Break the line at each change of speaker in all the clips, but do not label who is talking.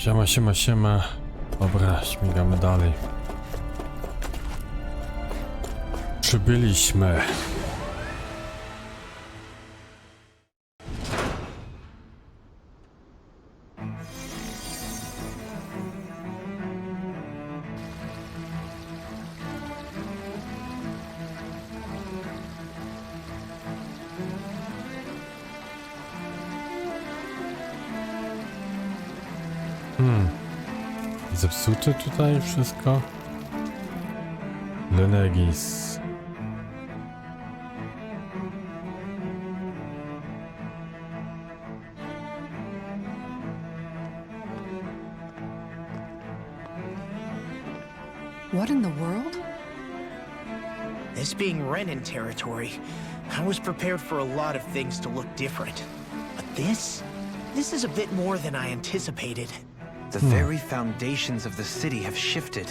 Siema, siema, siema. Dobra, śmigamy dalej. Przybyliśmy. Zepsute tutaj wszystko. Lenegis.
What in the world?
This being Renan territory, I was prepared for a lot of things to look different. But this is a bit more than I anticipated.
The very foundations of the city have shifted.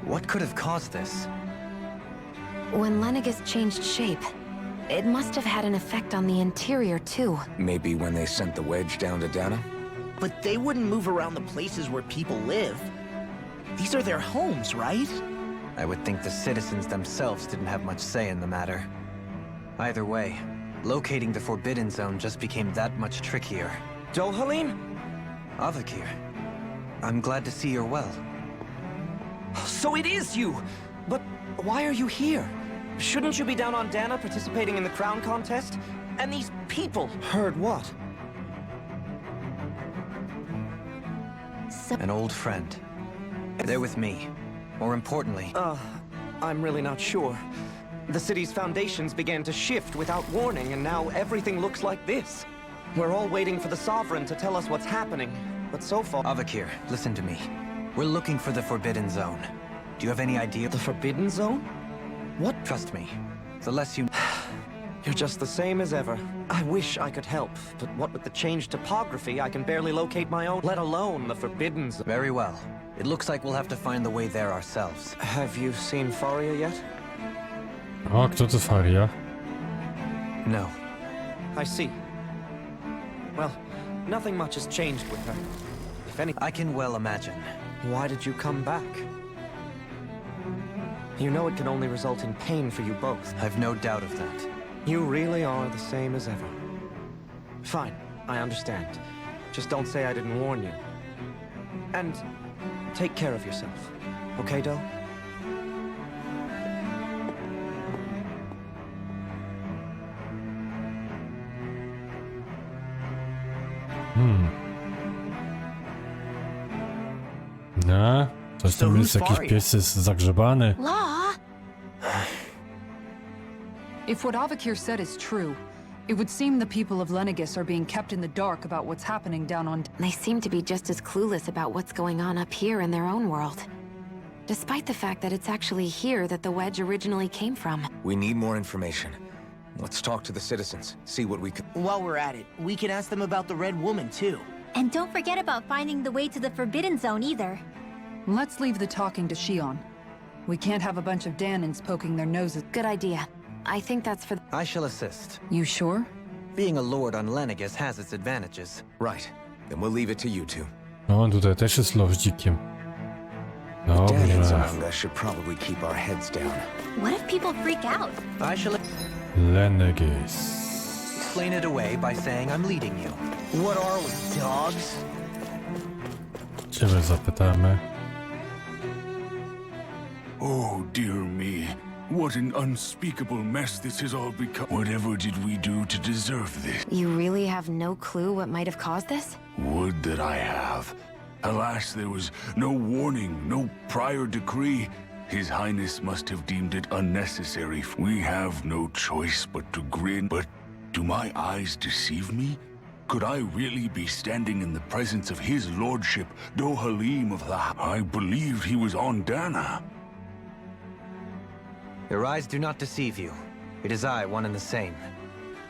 What could have caused this?
When Lenegis changed shape, it must have had an effect on the interior too.
Maybe when they sent the wedge down to Dahną?
But they wouldn't move around the places where people live. These are their homes, right?
I would think the citizens themselves didn't have much say in the matter. Either way, locating the Forbidden Zone just became that much trickier.
Dohalim?
Avakir, I'm glad to see you're well.
So it is you! But why are you here? Shouldn't you be down on Dahna participating in the crown contest? And these people heard what?
An old friend. They're with me. More importantly,
I'm really not sure. The city's foundations began to shift without warning, and now everything looks like this. We're all waiting for the Sovereign to tell us what's happening, but so far...
Avakir, listen to me. We're looking for the Forbidden Zone. Do you have any idea?
The Forbidden Zone? What?
Trust me. The less you...
You're just the same as ever. I wish I could help, but what with the changed topography, I can barely locate my own, let alone the Forbidden Zone.
Very well. It looks like we'll have to find the way there ourselves.
Have you seen Faria yet?
O, kto to Faria?
No.
I see. Well, nothing much has changed with her. If any...
I can well imagine.
Why did you come back? You know it can only result in pain for you both.
I've no doubt of that.
You really are the same as ever. Fine, I understand. Just don't say I didn't warn you. And take care of yourself. Okay, Doe?
No, coś tam jest, jakiś pies jest zagrzebany.
Law?
If what Avakir said is true, it would seem the people of Lenegis are being kept in the dark about what's happening down on...
They seem to be just as clueless about what's going on up here in their own world. Despite the fact that it's actually here that the wedge originally came from.
We need more information. Let's talk to the citizens, see what we can...
While we're at it, we can ask them about the Red Woman, too.
And don't forget about finding the way to the Forbidden Zone either.
Let's leave the talking to Shion. We can't have a bunch of Dahnans poking their noses.
Good idea. I think that's for...
I shall assist.
You sure?
Being a lord on Lenegis has its advantages.
Right. Then we'll leave it to you two.
No, on tutaj też jest lordzikiem.
Dahnans
Dobrze.
among us should probably keep our heads down.
What if people freak out?
I shall
Lenegis.
explain it away by saying I'm leading you.
What are we, dogs?
Ciebie zapytamy.
Oh, dear me. What an unspeakable mess this has all become. Whatever did we do to deserve this?
You really have no clue what might have caused this?
Would that I have. Alas, there was no warning, no prior decree. His Highness must have deemed it unnecessary. We have no choice but to grin. But do my eyes deceive me? Could I really be standing in the presence of his lordship, Dohalim of the... I believed he was on Dahna.
Your eyes do not deceive you. It is I, one and the same.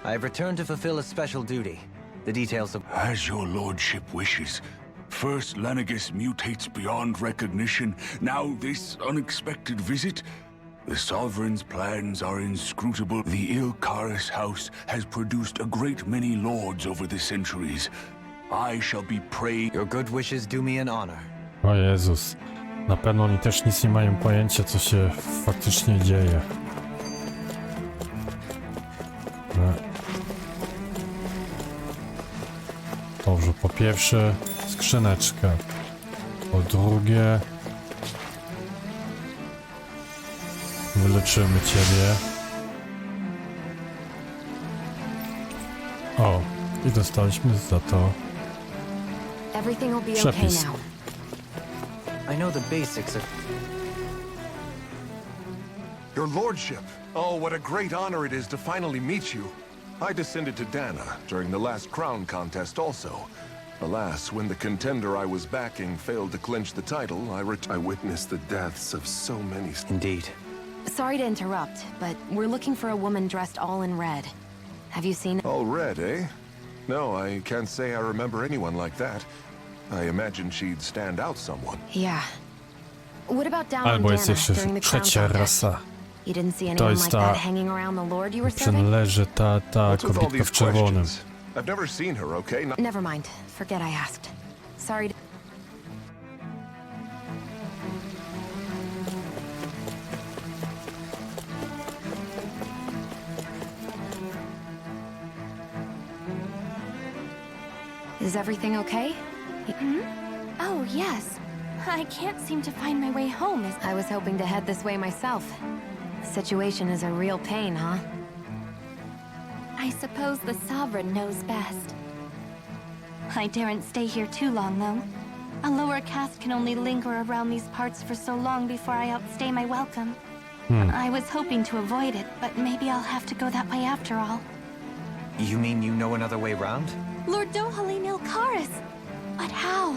I have returned to fulfill a special duty. The details of...
As your lordship wishes. First, Lenegis mutates beyond recognition. Now this unexpected visit. The Sovereign's plans are inscrutable. The Ilkaris house has produced a great many lords over the centuries. I shall be prey.
Your good wishes do me an honor.
O Jezus. Na pewno oni też nic nie mają pojęcia, co się faktycznie dzieje. Dobrze, po pierwsze skrzyneczkę. Po drugie wyleczymy ciebie. O, i dostaliśmy za to
Everything will be okay
przepis.
now.
I know the basics of...
Your lordship. Oh, what a great honor it is to finally meet you. I descended to Dahna during the last crown contest also. Alas, when the contender I was backing failed to clinch the title, I witnessed the deaths of so many...
Indeed.
Sorry to interrupt, but we're looking for a woman dressed all in red. Have you seen...
All red, eh? No, I can't say I remember anyone like that. I imagine she'd stand out someone.
Yeah. What about down on
Albo jest
Dahna
jeszcze
during the crown
trzecia
contest?
rasa.
You didn't see
To
anyone
jest
like
ta...
that hanging around the lord you were serving?
Przynależy ta
What's with all
kobietka
these
w czerwonym.
questions? I've never seen her, okay?
Never mind. Forget I asked. Sorry to... Is everything okay?
Oh, yes. I can't seem to find my way home.
I was hoping to head this way myself. The situation is a real pain, huh?
I suppose the Sovereign knows best. I daren't stay here too long, though. A lower caste can only linger around these parts for so long before I outstay my welcome. I was hoping to avoid it, but maybe I'll have to go that way after all.
You mean you know another way round?
Lord Dohalin Ilkaris! But how?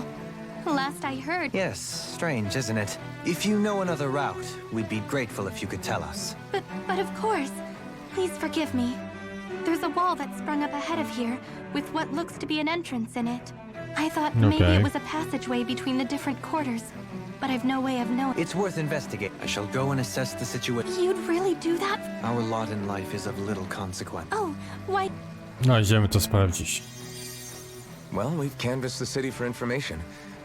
Last I heard...
Yes, strange, isn't it? If you know another route, we'd be grateful if you could tell us.
But of course. Please forgive me. There's a wall that sprung up ahead of here, with what looks to be an entrance in it. I thought maybe
Okay.
it was a passageway between the different quarters, but I've no way of knowing.
It's worth investigating. I shall go and assess the situation.
You'd really do that?
Our lot in life is of little consequence.
Oh, why...
No, idziemy to sprawdzić.
Well, we've canvassed the city for information.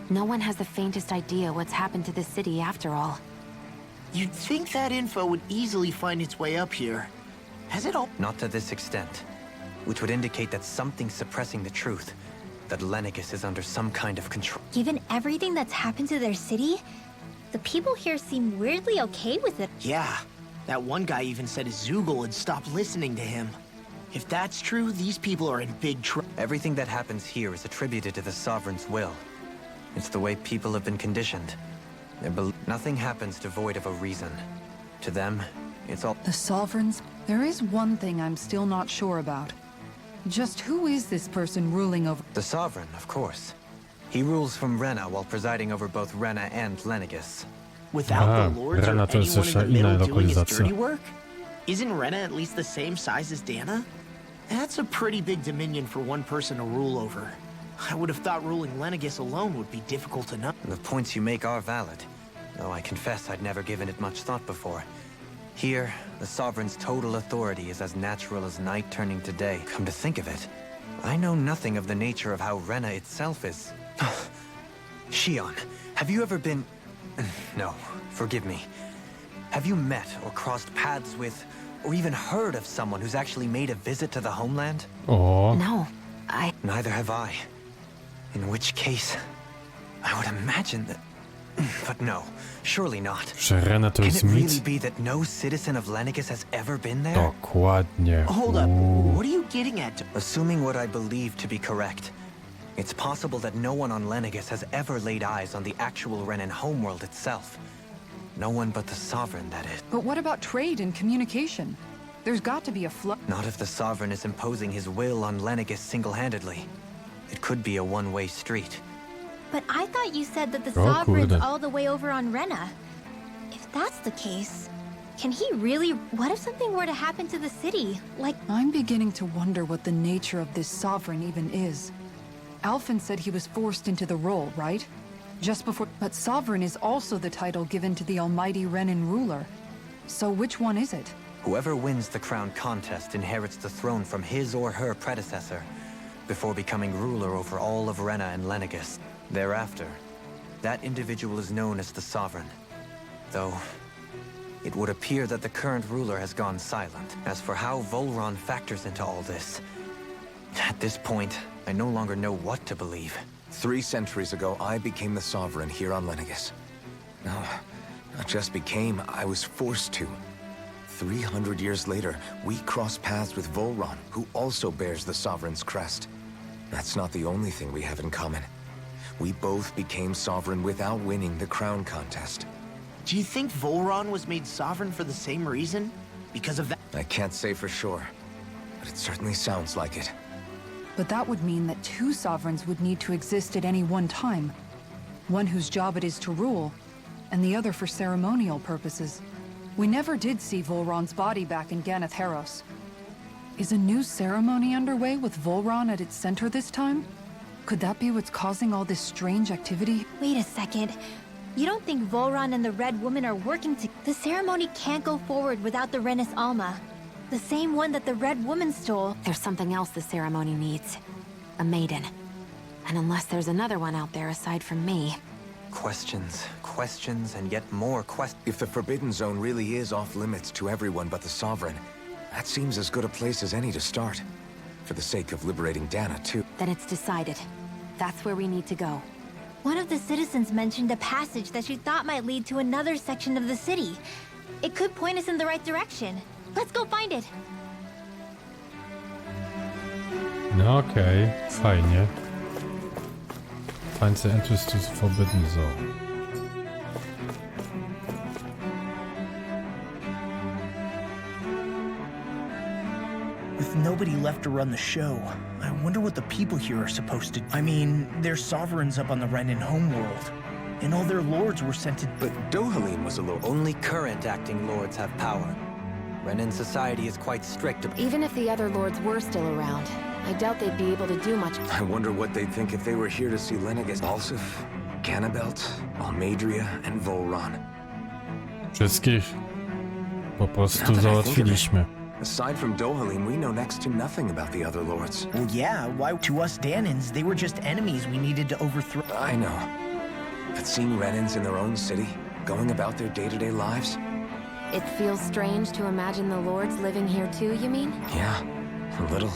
No one has the faintest idea what's happened to this city after all.
You'd think that info would easily find its way up here. Has it all?
Not to this extent, which would indicate that something's suppressing the truth, that Lenegis is under some kind of control.
Given everything that's happened to their city, the people here seem weirdly okay with it.
Yeah. That one guy even said his Zoogle had stopped listening to him. If that's true, these people are in big trouble.
Everything that happens here is attributed to the Sovereign's will. It's the way people have been conditioned. Nothing happens devoid of a reason. To them, it's all...
The Sovereigns? There is one thing I'm still not sure about. Just who is this person ruling over...
The Sovereign, of course. He rules from Rena while presiding over both Rena and Lenegis.
Without
Aha,
the lords or
Rena to jest
anyone in
jeszcze
the
inna
middle doing his
lokalizacja.
dirty work? Isn't Rena at least the same size as Dahna? That's a pretty big dominion for one person to rule over. I would have thought ruling Lenegis alone would be difficult enough.
The points you make are valid, though I confess I'd never given it much thought before. Here, the Sovereign's total authority is as natural as night turning to day. Come to think of it, I know nothing of the nature of how Rena itself is. Shion, have you ever been... No, forgive me. Have you met or crossed paths with, or even heard of someone who's actually made a visit to the homeland?
O,
No,
Neither have I. In which case, I would imagine that... But no, surely not.
że Rena to
Can
jest
it really
mit?
be that no citizen of Lenegis has ever been there?
Dokładnie.
Hold up,
Uuu.
what are you getting at?
Assuming what I believe to be correct, it's possible that no one on Lenegis has ever laid eyes on the actual Renan homeworld itself. No one but the Sovereign, that is.
But what about trade and communication? There's got to be a flow.
Not if the Sovereign is imposing his will on Lenegis single-handedly. It could be a one-way street.
But I thought you said that the
Oh,
Sovereign's
kurde.
all the way over on Rena. If that's the case, can he really... What if something were to happen to the city? Like...
I'm beginning to wonder what the nature of this Sovereign even is. Alphen said he was forced into the role, right? Just before... But Sovereign is also the title given to the almighty Renan ruler. So which one is it?
Whoever wins the crown contest inherits the throne from his or her predecessor. before becoming ruler over all of Rena and Lenegis. Thereafter, that individual is known as the Sovereign. Though, it would appear that the current ruler has gone silent. As for how Volron factors into all this, at this point, I no longer know what to believe.
3 centuries ago, I became the Sovereign here on Lenegis. No, not just became, I was forced to. 300 years later, we cross paths with Volron, who also bears the Sovereign's crest. That's not the only thing we have in common. We both became Sovereign without winning the crown contest.
Do you think Volron was made sovereign for the same reason? Because of that?
I can't say for sure, but it certainly sounds like it.
But that would mean that 2 sovereigns would need to exist at any one time. One whose job it is to rule, and the other for ceremonial purposes. We never did see Volron's body back in Ganath Haros. Is a new ceremony underway with Volron at its center this time? Could that be what's causing all this strange activity?
Wait a second. You don't think Volron and the Red Woman are working to... The ceremony can't go forward without the Renis Alma. The same one that the Red Woman stole.
There's something else the ceremony needs. A maiden. And unless there's another one out there aside from me...
Questions, questions, and yet more questions.
If the Forbidden Zone really is off limits to everyone but the Sovereign, that seems as good a place as any to start. For the sake of liberating Dahna, too.
Then it's decided. That's where we need to go.
One of the citizens mentioned a passage that she thought might lead to another section of the city. It could point us in the right direction. Let's go find it.
No okej, fajnie. Find the entrance to the Forbidden Zone.
With nobody left to run the show, I wonder what the people here are supposed to... I mean, there's sovereigns up on the Renan homeworld, and all their lords were sent to...
But Dohalim was a lord.
Only current acting lords have power. Renan society is quite strict.
Even if the other lords were still around, I doubt they'd be able to do much.
I wonder what they'd think if they were here to see Lenegis, Balsif, Cannabelt, Almadria, and Volron.
Wszystkich po prostu załatwiliśmy.
Aside from Dohalim, we know next to nothing about the other lords.
Well, yeah, why? To us Danans, they were just enemies we needed to overthrow.
I know. But seeing Renans in their own city, going about their day-to-day lives?
It feels strange to imagine the lords living here too, you mean?
Yeah, a little.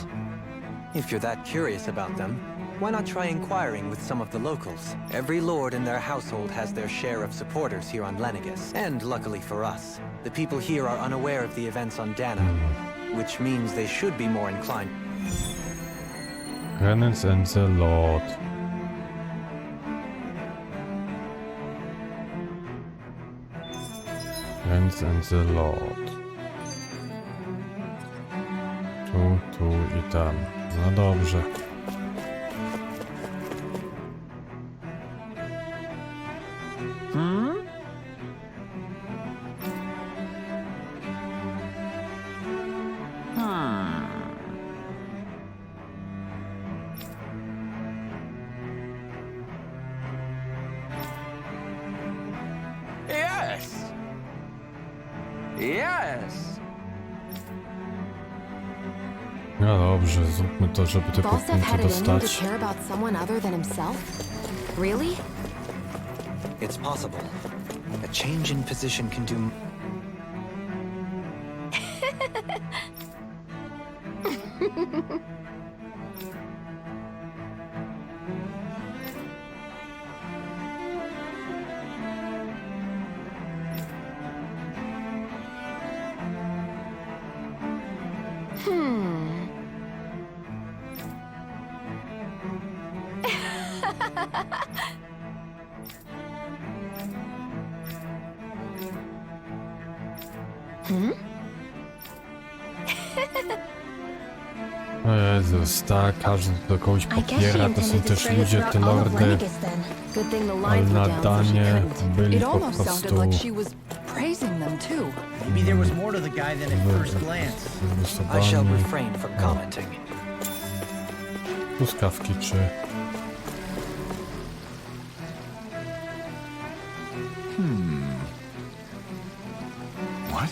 If you're that curious about them, why not try inquiring with some of the locals? Every lord in their household has their share of supporters here on Lenegis. And luckily for us, the people here are unaware of the events on Dahna, which means they should be more inclined.
Renans and the Lord. Renans and the Lord. Tu i tam. No dobrze.
Yes! Yes!
No dobrze, zróbmy to, żeby te
Balsef
punkty
had it in him to
dostać.
care about someone other than himself? Really?
It's possible. A change in position can do...
O Jezus, tak, każdy do kogoś popiera, to są też ludzie, te lordy, ale na Danie byli
It
po
almost sounded
prostu
like she was praising them too.
Maybe there was more to the guy than at first glance.
I shall
osobami.
refrain from commenting.
Truskawki czy...
What?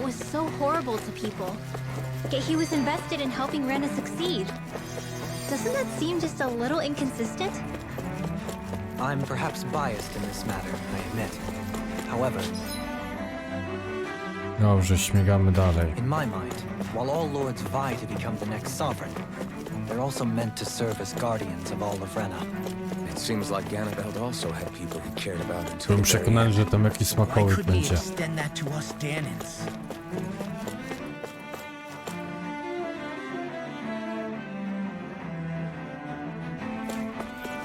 Ganabelt was so horrible to people, yet he was invested in helping Rena succeed. Doesn't that seem just a little inconsistent?
I'm perhaps biased in this matter, I admit. However,
Dobrze, śmigamy dalej.
in my mind, while all lords vie to become the next sovereign, they're also meant to serve as guardians of all of Rena.
It seems like Ganabelt also had people he cared about until
Byłem
the very
przekonany,
end.
że tam jakiś
Why
smakołyk
couldn't he
będzie.
extend that to us Dahnans?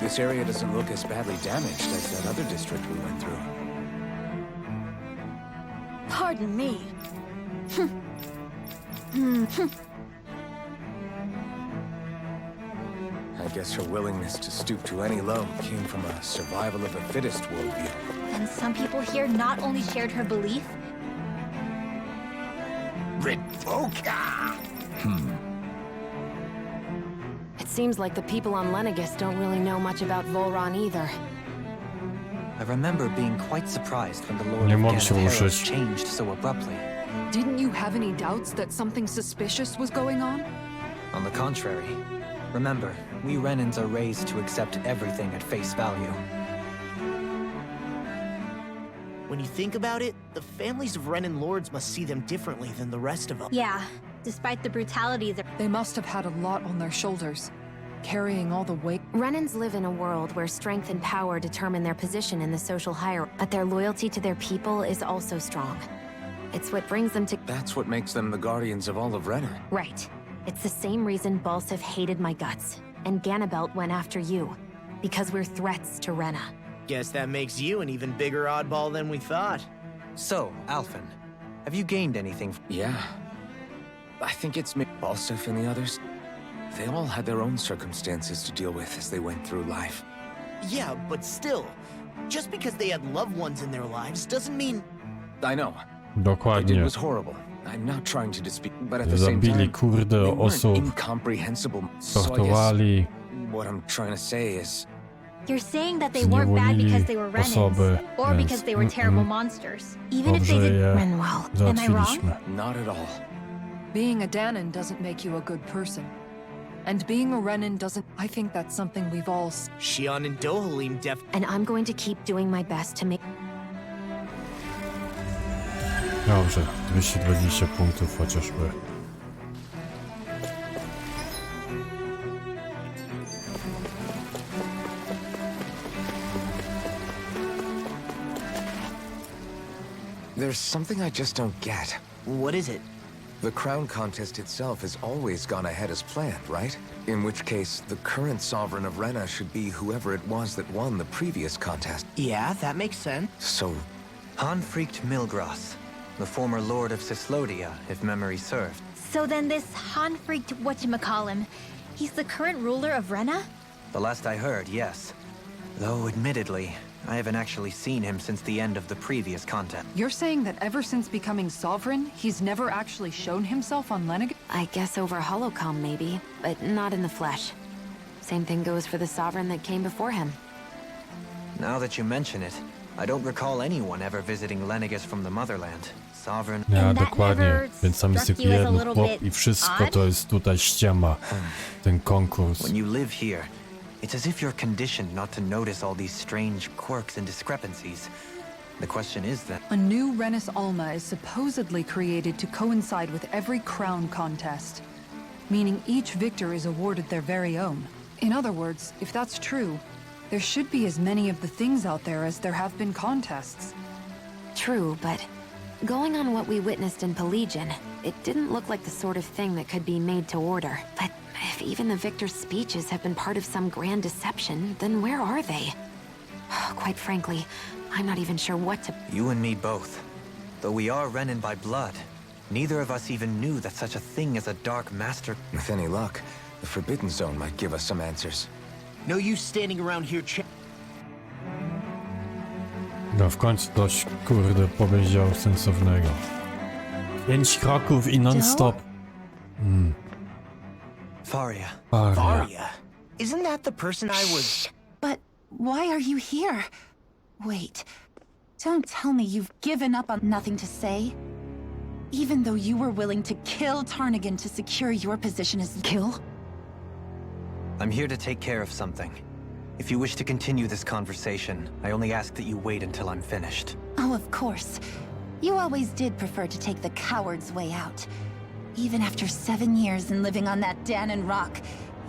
This area doesn't look as badly damaged as that other district we went through.
Pardon me.
I guess her willingness to stoop to any load came from a survival of the fittest worldview.
And some people here not only shared her belief,
Redvoca!
It seems like the people on Lenegis don't really know much about Volron either.
I remember being quite surprised when the Lord
Nie
of
mogę się
Ganabelt
ruszyć.
changed so abruptly.
Didn't you have any doubts that something suspicious was going on?
On the contrary, remember, we Renans are raised to accept everything at face value.
When you think about it, the families of Renan lords must see them differently than the rest of them.
yeah, despite the brutality that
They must have had a lot on their shoulders, carrying all the weight.
Renans live in a world where strength and power determine their position in the social hierarchy, but their loyalty to their people is also strong. It's what brings them to...
That's what makes them the guardians of all of Rena.
Right. It's the same reason Balsif hated my guts, and Ganabelt went after you. Because we're threats to Rena.
Guess that makes you an even bigger oddball than we thought.
So, Alphen, have you gained anything?
Yeah. I think it's me, Balsif and the others. They all had their own circumstances to deal with as they went through life.
Yeah, but still, just because they had loved ones in their lives doesn't mean...
I know. What they did
Dokładnie.
was horrible. I'm not trying to dispute, but at the same
Zabili
time,
kurde
they weren't
osób,
incomprehensible. So I guess
sortowali,
what I'm trying to say is,
you're saying that they weren't bad because they were
osoby,
Renans, or
więc,
because they were terrible monsters. Even if they
dobrze
did...
je
Renwell.
Am I wrong?
załatwiliśmy.
not at all.
Being a Dahnan doesn't make you a good person. And being a Renan doesn't... I think that's something we've all...
Shion and Dohalim
And I'm going to keep doing my best to make...
Dobrze, 220 punktów chociażby.
There's something I just don't get.
What is it?
The crown contest itself has always gone ahead as planned, right? In which case, the current sovereign of Rena should be whoever it was that won the previous contest.
Yeah, that makes sense.
So,
Hanfricht Milgras, the former lord of Cislodia, if memory served.
So then this Hanfricht whatchamacallem, he's the current ruler of Rena?
The last I heard, yes. Though, admittedly, I haven't actually seen him since the end of the previous contest.
You're saying that ever since becoming sovereign, he's never actually shown himself on Lenegis?
I guess over holocom maybe, but not in the flesh. Same thing goes for the sovereign that came before him.
Now that you mention it, I don't recall anyone ever visiting Lenegis from the motherland. Sovereign...
Ja,
And that
dokładnie.
never
Więc tam jest
struck
tylko
you as a
jeden
little
chłop
bit
i wszystko
odd?
to jest tutaj ściema. Ten konkurs.
When you live here, it's as if you're conditioned not to notice all these strange quirks and discrepancies. The question is then...
A new Renis Alma is supposedly created to coincide with every crown contest, meaning each victor is awarded their very own. In other words, if that's true, there should be as many of the things out there as there have been contests.
True, but going on what we witnessed in Pelagian, it didn't look like the sort of thing that could be made to order. But if even the victor's speeches have been part of some grand deception, then where are they? Quite frankly, I'm not even sure what to...
You and me both. Though we are Renan by blood, neither of us even knew that such a thing as a Dark Master...
with any luck, the Forbidden Zone might give us some answers.
No use standing around here
No w końcu coś, kurde, powiedział sensownego. 5 kroków i non-stop.
Faria.
Varia. Isn't that the person I was...
But why are you here? Wait. Don't tell me you've given up on nothing to say. Even though you were willing to kill Tarnigan to secure your position as...
Kill?
I'm here to take care of something. If you wish to continue this conversation, I only ask that you wait until I'm finished.
Oh, of course. You always did prefer to take the coward's way out. Even after 7 years and living on that Dahnon rock,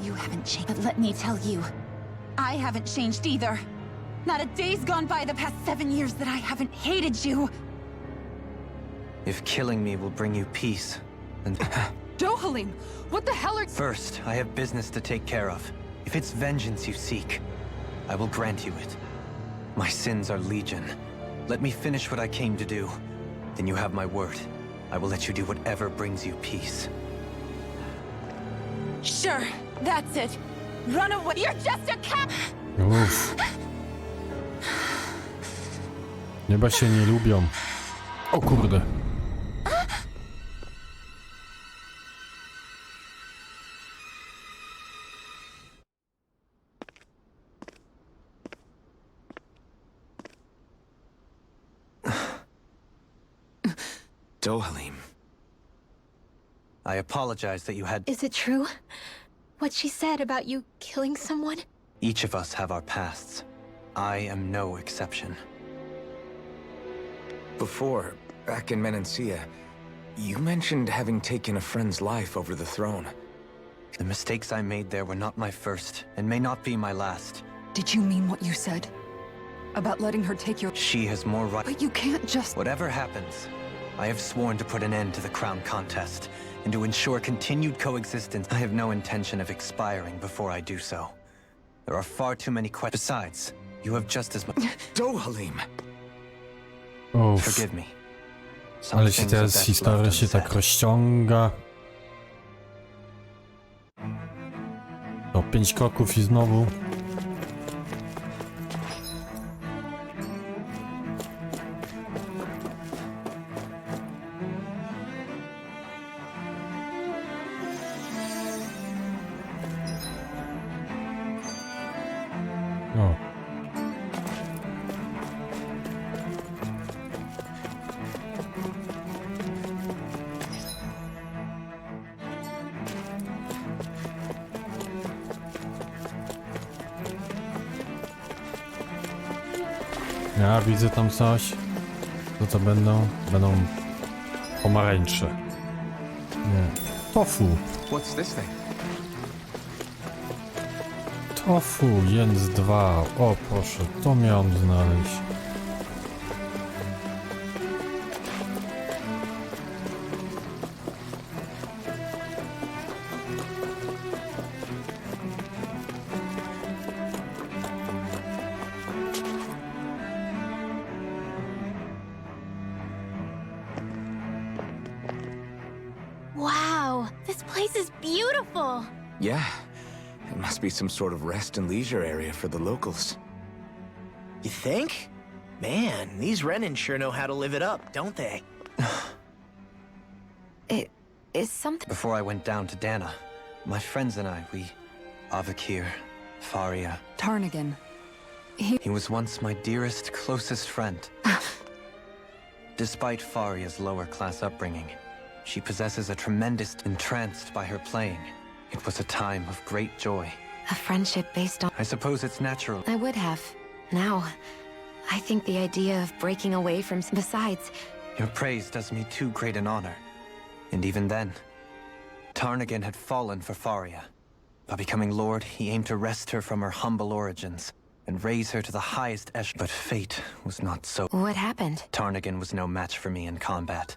you haven't changed. But let me tell you, I haven't changed either. Not a day's gone by the past 7 years that I haven't hated you.
If killing me will bring you peace, then...
Dohalim! What the hell are...
First, I have business to take care of. If it's vengeance you seek, I will grant you it. My sins are legion. Let me finish what I came to do. Then you have my word. I will let you do whatever brings you peace.
Sure, that's it. Run away. You're just a cat.
Uff. Nieba się nie lubią. O kurde.
Dohalim.
I apologize that you had...
Is it true? What she said about you killing someone?
Each of us have our pasts. I am no exception.
Before, back in Menancia, you mentioned having taken a friend's life over the throne.
The mistakes I made there were not my first, and may not be my last.
Did you mean what you said? About letting her take your...
She has more right...
But you can't just...
Whatever happens, I have sworn to put an end to the crown contest, and to ensure continued coexistence. I have no intention of expiring before I do so. There are far too many questions. Besides, you have just as much...
Dohalim!
Uff.
Forgive me. Some
Ale się
things are
teraz
best
historia
left
się tak
unsaid.
rozciąga. To 5 kroków i znowu. O. Ja widzę tam coś. Co będą? Będą pomarańcze. Nie. Tofu.
What's this thing?
Tofu, jens 2. O proszę, to miałem znaleźć.
Wow, this place is beautiful!
Yeah. It must be some sort of rest and leisure area for the locals.
You think? Man, these Renan sure know how to live it up, don't they?
It is something...
Before I went down to Dahna, my friends and I, Avakir, Faria...
Tarnigan.
He was once my dearest, closest friend. Despite Faria's lower-class upbringing, she possesses a tremendous... Entranced by her playing, it was a time of great joy.
A friendship based on...
I suppose it's natural.
I would have. Now, I think the idea of breaking away from... Besides,
Your praise does me too great an honor. And even then, Tarnigan had fallen for Faria. By becoming Lord, he aimed to wrest her from her humble origins and raise her to the highest echelon. But fate was not so.
what happened?
Tarnigan was no match for me in combat.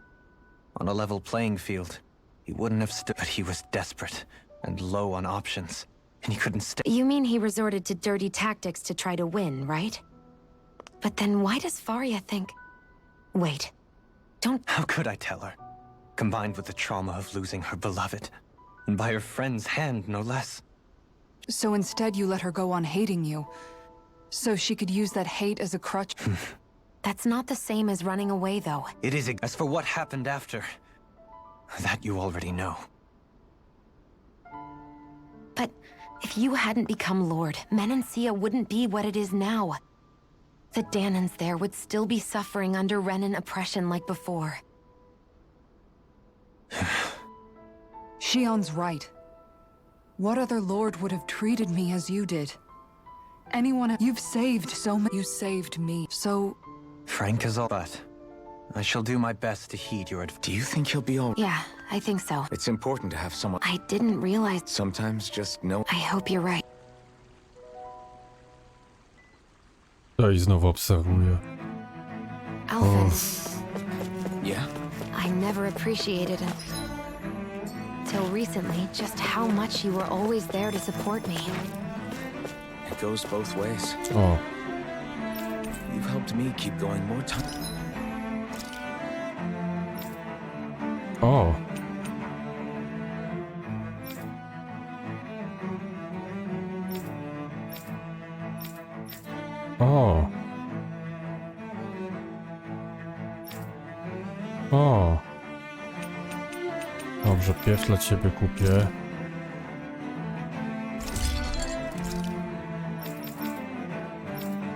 On a level playing field, he wouldn't have stood. But he was desperate and low on options, and he couldn't stay.
You mean he resorted to dirty tactics to try to win, right? But then why does Faria think... Wait. Don't...
How could I tell her? Combined with the trauma of losing her beloved, and by her friend's hand, no less.
So instead you let her go on hating you, so she could use that hate as a crutch?
That's not the same as running away, though.
It is. As for what happened after, that you already know.
But if you hadn't become Lord, Menancia wouldn't be what it is now. The Dahnans there would still be suffering under Renan oppression like before.
Shion's right. What other lord would have treated me as you did? Anyone... You've saved so many... You saved me, so...
Frank is all... But I shall do my best to heed your advice.
Do you think he'll be all...
Yeah, I think so.
It's important to have someone...
I didn't realize...
Sometimes just know...
I hope you're right.
To i znowu obserwuję.
Alvin,
Yeah?
I never appreciated it till recently just how much you were always there to support me.
It goes both ways.
O,
You've helped me keep going more time.
o. O. O. Dobrze, pierw dla ciebie kupię.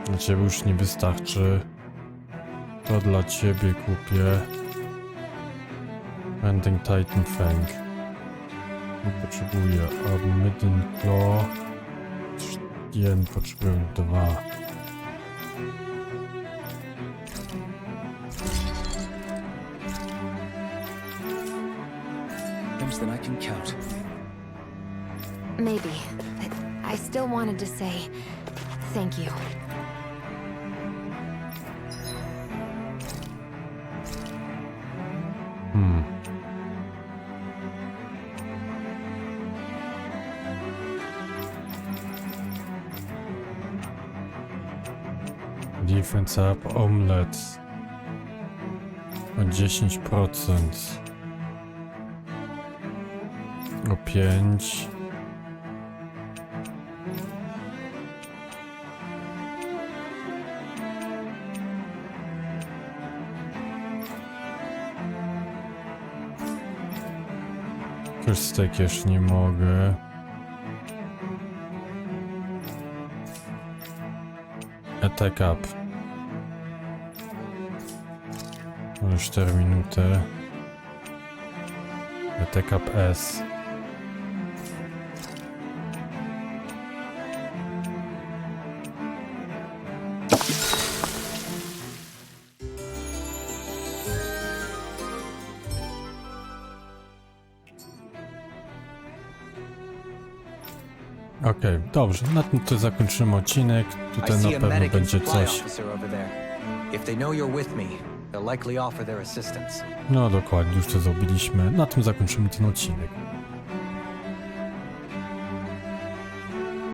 Dla ciebie już nie wystarczy. To dla ciebie kupię. Ending Titan Fang. Nie potrzebuję. A Midden Claw. Jeden potrzebuję 2.
Than I can count.
Maybe, but I still wanted to say thank you.
Defense up, omelets. O 10%. O 5. Kostek jeszcze nie mogę. Attack up. Może 4 minuty. Attack up S. Okej, dobrze, na tym to zakończymy odcinek. Tutaj na pewno będzie coś. No dokładnie, już to zrobiliśmy. Na tym zakończymy ten odcinek.